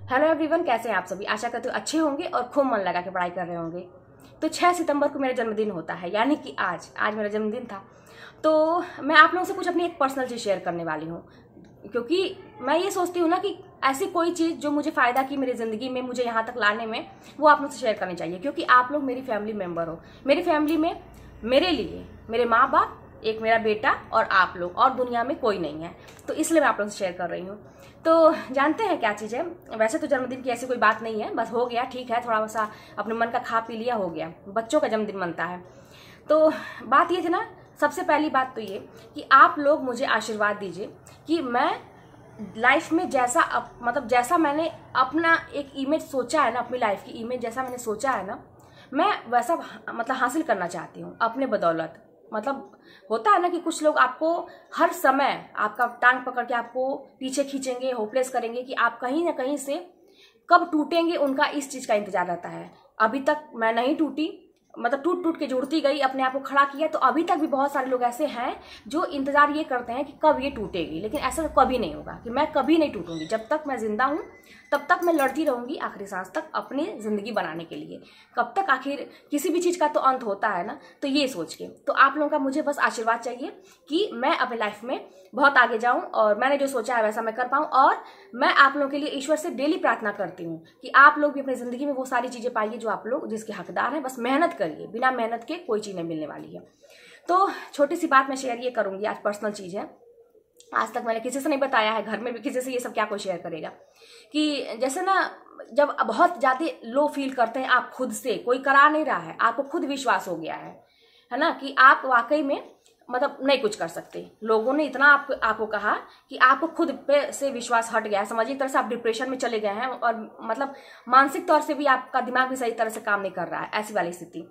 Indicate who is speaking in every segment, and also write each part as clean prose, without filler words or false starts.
Speaker 1: Hello everyone, कैसे हैं आप सभी। आशा करते हो अच्छे होंगे और खूब मन लगा के पढ़ाई कर रहे होंगे। तो 6 सितंबर को मेरा जन्मदिन होता है, यानी कि आज मेरा जन्मदिन था। तो मैं आप लोगों से कुछ अपनी एक पर्सनल चीज़ शेयर करने वाली हूँ, क्योंकि मैं ये सोचती हूँ ना कि ऐसी कोई चीज़ जो मुझे फ़ायदा की मेरी ज़िंदगी में, मुझे यहाँ तक लाने में, वो आप लोग से शेयर करनी चाहिए। क्योंकि आप लोग मेरी फैमिली मेम्बर हो। मेरी फैमिली में मेरे लिए मेरे माँ बाप, एक मेरा बेटा और आप लोग, और दुनिया में कोई नहीं है। तो इसलिए मैं आप लोगों से शेयर कर रही हूँ। तो जानते हैं क्या चीज़ है। वैसे तो जन्मदिन की ऐसी कोई बात नहीं है, बस हो गया, ठीक है, थोड़ा सा अपने मन का खा पी लिया, हो गया। बच्चों का जन्मदिन मनता है। तो बात ये थी ना, सबसे पहली बात तो ये कि आप लोग मुझे आशीर्वाद दीजिए कि मैं लाइफ में जैसा मैंने अपना एक इमेज सोचा है ना, अपनी लाइफ की इमेज जैसा मैंने सोचा है ना, मैं वैसा हासिल करना चाहती हूँ अपने बदौलत। होता है ना कि कुछ लोग आपको हर समय आपका टांग पकड़ के आपको पीछे खींचेंगे, होपलेस करेंगे कि आप कहीं ना कहीं से कब टूटेंगे, उनका इस चीज़ का इंतजार रहता है। अभी तक मैं नहीं टूटी, टूट टूट के जुड़ती गई, अपने आप को खड़ा किया। तो अभी तक भी बहुत सारे लोग ऐसे हैं जो इंतजार ये करते हैं कि कब ये टूटेगी, लेकिन ऐसा तो कभी नहीं होगा कि मैं कभी नहीं टूटूंगी। जब तक मैं जिंदा हूँ तब तक मैं लड़ती रहूंगी आखिरी सांस तक अपनी जिंदगी बनाने के लिए। कब तक, आखिर किसी भी चीज़ का तो अंत होता है ना। तो ये सोच के तो आप लोगों का मुझे बस आशीर्वाद चाहिए कि मैं अपने लाइफ में बहुत आगे जाऊं और मैंने जो सोचा है वैसा मैं कर पाऊं। और मैं आप लोगों के लिए ईश्वर से डेली प्रार्थना करती हूँ कि आप लोग भी अपनी जिंदगी में वो सारी चीजें पाइए जो आप लोग जिसके हकदार हैं। बस मेहनत करिए, बिना मेहनत के कोई चीज नहीं मिलने वाली है। तो छोटी सी बात मैं शेयर ये करूंगी, आज पर्सनल चीज है, आज तक मैंने किसी से नहीं बताया है, घर में भी किसी से ये सब क्या कोई शेयर करेगा। कि जैसे ना, जब बहुत ज्यादा लो फील करते हैं आप खुद से, कोई करा नहीं रहा है, आपको खुद विश्वास हो गया है ना, कि आप वाकई में नहीं कुछ कर सकते। लोगों ने इतना आपको कहा कि आपको खुद पे से विश्वास हट गया है। समझिए एक तरह से आप डिप्रेशन में चले गए हैं और मानसिक तौर से भी आपका दिमाग भी सही तरह से काम नहीं कर रहा है, ऐसी वाली स्थिति।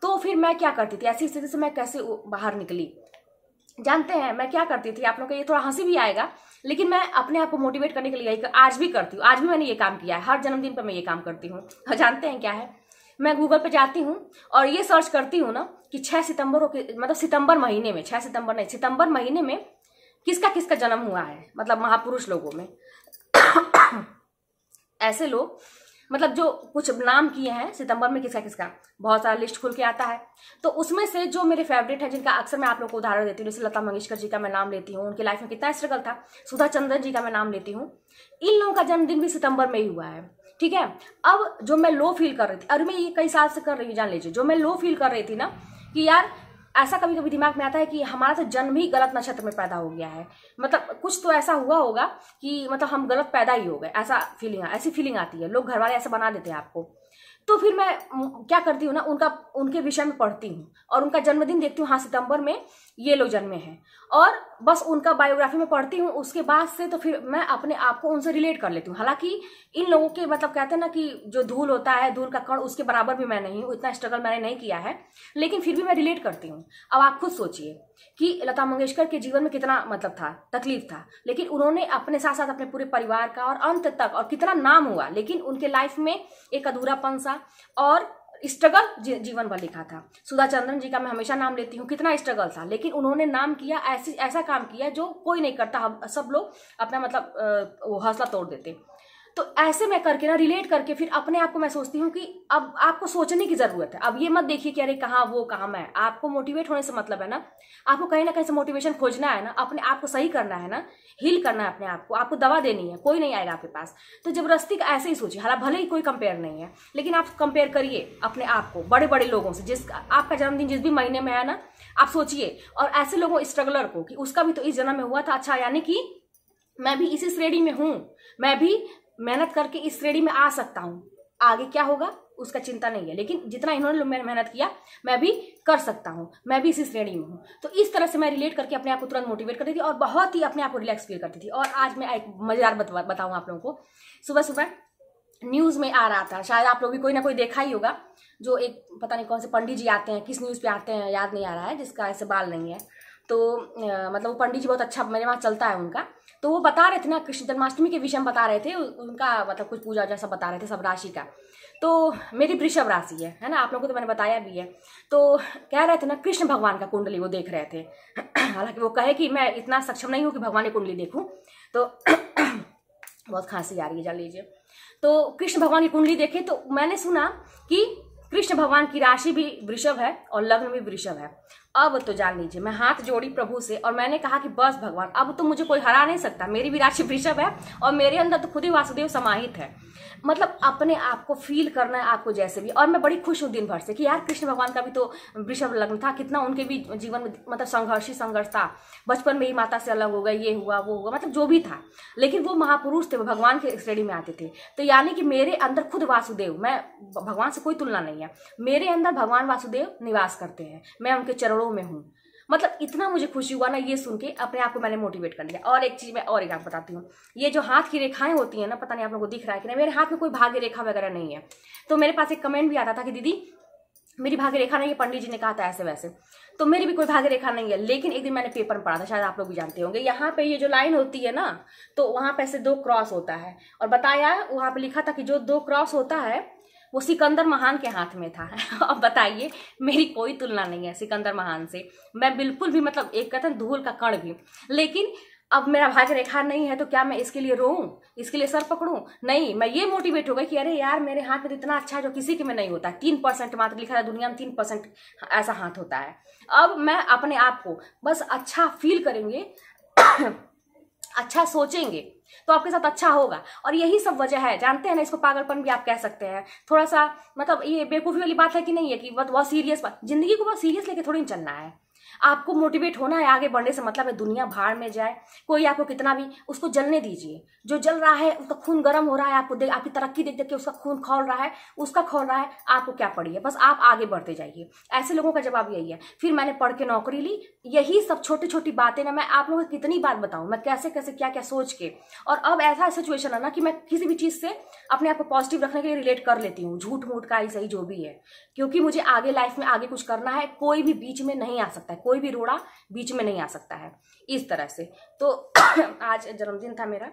Speaker 1: तो फिर मैं क्या करती थी, ऐसी स्थिति से मैं कैसे बाहर निकली। जानते हैं मैं क्या करती थी, आप लोगों को ये थोड़ा हंसी भी आएगा, लेकिन मैं अपने आप को मोटिवेट करने के लिए आज भी करती हूँ। आज भी मैंने ये काम किया है, हर जन्मदिन पर मैं ये काम करती हूँ। जानते हैं क्या है, मैं गूगल पे जाती हूँ और ये सर्च करती हूँ ना कि 6 सितंबर सितंबर महीने में, 6 सितंबर नहीं, सितंबर महीने में किसका किसका जन्म हुआ है, महापुरुष लोगों में। ऐसे लोग जो कुछ नाम किए हैं सितंबर में, किसका किसका, बहुत सारा लिस्ट खुल के आता है। तो उसमें से जो मेरे फेवरेट हैं, जिनका अक्सर मैं आप लोगों को उदाहरण देती हूँ, जैसे लता मंगेशकर जी का मैं नाम लेती हूँ, उनकी लाइफ में कितना स्ट्रगल था। सुधा चंद्रन जी का मैं नाम लेती हूँ। इन लोगों का जन्मदिन भी सितंबर में ही हुआ है, ठीक है। अब जो मैं लो फील कर रही थी, और मैं ये कई साल से कर रही हूँ, जान लीजिए, जो मैं लो फील कर रही थी ना कि यार ऐसा कभी कभी दिमाग में आता है कि हमारा तो जन्म ही गलत नक्षत्र में पैदा हो गया है, कुछ तो ऐसा हुआ होगा कि हम गलत पैदा ही हो गए, ऐसी फीलिंग आती है। लोग घर वाले ऐसा बना देते हैं आपको। तो फिर मैं क्या करती हूँ ना, उनके विषय में पढ़ती हूँ और उनका जन्मदिन देखती हूँ। हाँ, सितंबर में ये लोग जन्मे हैं, और बस उनका बायोग्राफी में पढ़ती हूँ। उसके बाद से तो फिर मैं अपने आप को उनसे रिलेट कर लेती हूँ। हालांकि इन लोगों के कहते हैं ना कि जो धूल होता है, धूल का कण, उसके बराबर भी मैं नहीं हूँ, इतना स्ट्रगल मैंने नहीं किया है, लेकिन फिर भी मैं रिलेट करती हूँ। अब आप खुद सोचिए कि लता मंगेशकर के जीवन में कितना था, तकलीफ था, लेकिन उन्होंने अपने साथ साथ अपने पूरे परिवार का और अंत तक, और कितना नाम हुआ, लेकिन उनके लाइफ में एक अधूरापन सा और स्ट्रगल जीवन भर लिखा था। सुधा चंद्रन जी का मैं हमेशा नाम लेती हूँ, कितना स्ट्रगल था, लेकिन उन्होंने नाम किया, ऐसा काम किया जो कोई नहीं करता। सब लोग अपना वो हौसला तोड़ देते। तो ऐसे मैं करके ना, रिलेट करके, फिर अपने आप को मैं सोचती हूँ कि अब आपको सोचने की जरूरत है। अब ये मत देखिए कि अरे कहाँ वो कहाँ मैं। आपको मोटिवेट होने से मतलब है ना, आपको कहीं ना कहीं से मोटिवेशन खोजना है ना, अपने आप को सही करना है ना, हील करना है अपने आप को, आपको दवा देनी है, कोई नहीं आएगा आपके पास। तो जबरदस्ती का ऐसे ही सोचिए। हालांकि भले ही कोई कंपेयर नहीं है, लेकिन आप कंपेयर करिए अपने आप को बड़े बड़े लोगों से। आपका जन्मदिन जिस भी महीने में है ना, आप सोचिए, और ऐसे लोगों स्ट्रगलर को कि उसका भी तो इस जन्म में हुआ था। अच्छा, यानी कि मैं भी इसी श्रेणी में हूं, मैं भी मेहनत करके इस श्रेणी में आ सकता हूं। आगे क्या होगा उसका चिंता नहीं है, लेकिन जितना इन्होंने मेहनत किया मैं भी कर सकता हूं, मैं भी इसी श्रेणी में हूं। तो इस तरह से मैं रिलेट करके अपने आप को तुरंत मोटिवेट करती थी और बहुत ही अपने आप को रिलैक्स फील करती थी। और आज मैं एक मजेदार बताऊं आप लोगों को। सुबह सुबह न्यूज में आ रहा था, शायद आप लोग भी कोई ना कोई देखा ही होगा, जो एक पता नहीं कौन से पंडित जी आते हैं, किस न्यूज पे आते हैं याद नहीं आ रहा है, जिसका ऐसे बाल नहीं है। तो वो पंडित जी बहुत अच्छा मेरे वहाँ चलता है उनका। तो वो बता रहे थे ना, कृष्ण जन्माष्टमी के विषय में बता रहे थे, उनका कुछ पूजा जैसा बता रहे थे सब राशि का। तो मेरी वृषभ राशि है ना, आप लोगों को तो मैंने बताया भी है। तो कह रहे थे ना, कृष्ण भगवान का कुंडली वो देख रहे थे। हालांकि वो कहे कि मैं इतना सक्षम नहीं हूँ कि भगवान की कुंडली देखूं। तो बहुत खांसी आ रही है, जान लीजिए। तो कृष्ण भगवान की कुंडली देखे तो मैंने सुना कि कृष्ण भगवान की राशि भी वृषभ है और लग्न भी वृषभ है। अब तो जान लीजिए, मैं हाथ जोड़ी प्रभु से और मैंने कहा कि बस भगवान, अब तो मुझे कोई हरा नहीं सकता। मेरी भी राशि वृषभ है और मेरे अंदर तो खुद ही वासुदेव समाहित है। मतलब अपने आप को फील करना है आपको जैसे भी। और मैं बड़ी खुश हूँ दिन भर से कि यार कृष्ण भगवान का भी तो वृषभ लग्न था, कितना उनके भी जीवन में मतलब संघर्ष था। बचपन में ही माता से अलग हो गए, ये हुआ वो हुआ, मतलब जो भी था, लेकिन वो महापुरुष थे, वो भगवान के श्रेणी में आते थे। तो यानी कि मेरे अंदर खुद वासुदेव, मैं भगवान से कोई तुलना नहीं है, मेरे अंदर भगवान वासुदेव निवास करते हैं, मैं उनके चरणों में हूँ। मतलब इतना मुझे खुशी हुआ ना ये सुन के, अपने आप को मैंने मोटिवेट कर लिया। और एक चीज मैं और एक आपको बताती हूँ, ये जो हाथ की रेखाएं होती है ना, पता नहीं आप लोगों को दिख रहा है कि नहीं, मेरे हाथ में कोई भाग्य रेखा वगैरह नहीं है। तो मेरे पास एक कमेंट भी आता था कि दीदी मेरी भाग्य रेखा नहीं है, पंडित जी ने कहा था ऐसे वैसे। तो मेरी भी कोई भाग्य रेखा नहीं है, लेकिन एक दिन मैंने पेपर में पढ़ा था, शायद आप लोग भी जानते होंगे, यहाँ पे ये जो लाइन होती है ना, तो वहां पे ऐसे 2 क्रॉस होता है, और बताया वहां पे लिखा था कि जो 2 क्रॉस होता है वो सिकंदर महान के हाथ में था। अब बताइए, मेरी कोई तुलना नहीं है सिकंदर महान से, मैं बिल्कुल भी, मतलब एक कहते हैं धूल का कण भी। लेकिन अब मेरा भाग्य रेखा नहीं है तो क्या मैं इसके लिए रोऊं, इसके लिए सर पकड़ूं? नहीं, मैं ये मोटिवेट हो गई कि अरे यार मेरे हाथ में तो इतना अच्छा है जो किसी के में नहीं होता। 3% मात्र लिखा था दुनिया में, 3% ऐसा हाथ होता है। अब मैं अपने आप को बस अच्छा फील करेंगे, अच्छा सोचेंगे तो आपके साथ अच्छा होगा। और यही सब वजह है, जानते हैं ना, इसको पागलपन भी आप कह सकते हैं थोड़ा सा, मतलब ये बेवकूफ़ी वाली बात है कि नहीं है कि बहुत सीरियस बात, जिंदगी को बहुत सीरियस लेके थोड़ी चलना है। आपको मोटिवेट होना है, आगे बढ़ने से मतलब है दुनिया भाड़ में जाए, कोई आपको कितना भी, उसको जलने दीजिए। जो जल रहा है उसका खून गर्म हो रहा है, आपको देख, आपकी तरक्की देख देख के उसका खून खौल रहा है, उसका खौल रहा है, आपको क्या पड़ी है, बस आप आगे बढ़ते जाइए। ऐसे लोगों का जवाब यही है। फिर मैंने पढ़ के नौकरी ली, यही सब छोटी छोटी बातें ना मैं आप लोगों को कितनी बात बताऊं, मैं कैसे कैसे क्या क्या सोच के। और अब ऐसा सिचुएशन है ना कि मैं किसी भी चीज से अपने आप को पॉजिटिव रखने के लिए रिलेट कर लेती हूँ, झूठ मूठ का ही सही जो भी है, क्योंकि मुझे आगे लाइफ में आगे कुछ करना है। कोई भी बीच में नहीं आ सकता है, कोई भी रोड़ा बीच में नहीं आ सकता है, इस तरह से। तो आज जन्मदिन था मेरा,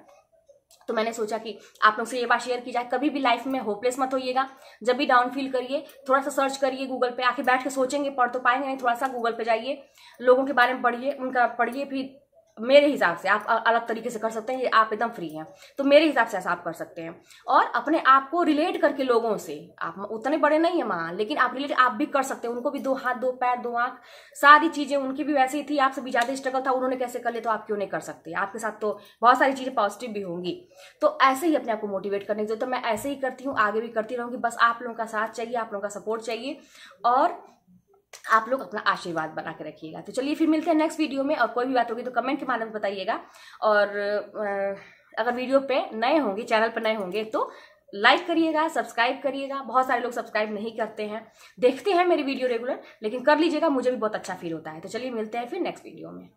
Speaker 1: तो मैंने सोचा कि आप लोग से ये बात शेयर की जाए। कभी भी लाइफ में होपलेस मत होइएगा, जब भी डाउन फील करिए थोड़ा सा सर्च करिए गूगल पे, आके बैठ के सोचेंगे, पढ़ तो पाएंगे नहीं, थोड़ा सा गूगल पे जाइए, लोगों के बारे में पढ़िए, उनका पढ़िए। फिर मेरे हिसाब से आप अलग तरीके से कर सकते हैं, ये आप एकदम फ्री हैं, तो मेरे हिसाब से ऐसा आप कर सकते हैं। और अपने आप को रिलेट करके लोगों से, आप उतने बड़े नहीं है महान, लेकिन आप रिलेट आप भी कर सकते हैं। उनको भी 2 हाथ 2 पैर 2 आंख, सारी चीजें उनकी भी वैसी थी, आपसे भी ज्यादा स्ट्रगल था, उन्होंने कैसे कर लिया तो आप क्यों नहीं कर सकते? आपके साथ तो बहुत सारी चीजें पॉजिटिव भी होंगी। तो ऐसे ही अपने आप को मोटिवेट करने की जरूरत है। मैं ऐसे ही करती हूँ, आगे भी करती रहूंगी, बस आप लोगों का साथ चाहिए, आप लोगों का सपोर्ट चाहिए, और आप लोग अपना आशीर्वाद बना के रखिएगा। तो चलिए फिर मिलते हैं नेक्स्ट वीडियो में, और कोई भी बात होगी तो कमेंट के माध्यम से बताइएगा। और अगर वीडियो पे नए होंगे, चैनल पर नए होंगे, तो लाइक करिएगा, सब्सक्राइब करिएगा। बहुत सारे लोग सब्सक्राइब नहीं करते हैं, देखते हैं मेरी वीडियो रेगुलर, लेकिन कर लीजिएगा, मुझे भी बहुत अच्छा फील होता है। तो चलिए मिलते हैं फिर नेक्स्ट वीडियो में।